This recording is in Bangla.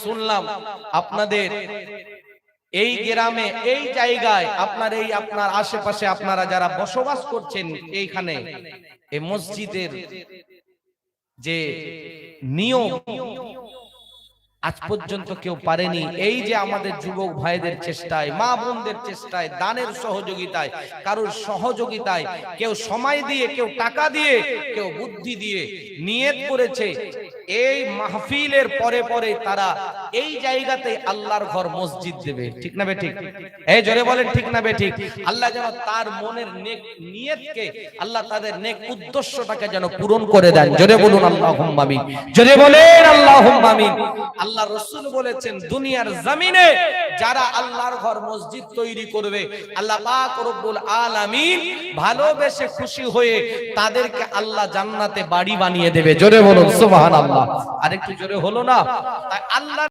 শুনলাম আপনাদের এই গ্রামে এই জায়গায় আপনার আশেপাশে আপনারা যারা বসবাস করছেন এইখানে এই মসজিদের যে নিয়ম আজ পর্যন্ত কেউ পারেনি। এই যে আমাদের যুবক ভাইদের চেষ্টায়, মা বোনদের চেষ্টায়, দানের সহযোগিতায়, কারোর সহযোগিতায়, কেউ সময় দিয়ে, কেউ টাকা দিয়ে, কেউ বুদ্ধি দিয়ে নিয়ত করেছে এই মাহফিলের পরে পরে তারা এই জায়গাতে আল্লাহর ঘর মসজিদ দেবে। ঠিক না বে ঠিক? এই জোরে বলেন ঠিক না বে ঠিক? আল্লাহ যেন তার মনের নেক নিয়তকে, আল্লাহ তাদের নেক উদ্দেশ্যটাকে যেন পূরণ করে দেন। জোরে বলুন আল্লাহুম্মা আমিন। জোরে বলেন আল্লাহুম্মা আমিন। আল্লাহ রাসূল বলেছেন দুনিয়ার জমিনে যারা আল্লাহর ঘর মসজিদ তৈরি করবে, আল্লাহ পাক রব্বুল আলামিন ভালোবেসে খুশি হয়ে তাদেরকে আল্লাহ জান্নাতে বাড়ি বানিয়ে দেবে। জোরে বলুন সুবহানাল্লাহ। আরেকটু জোরে হলো না? তাই আল্লাহ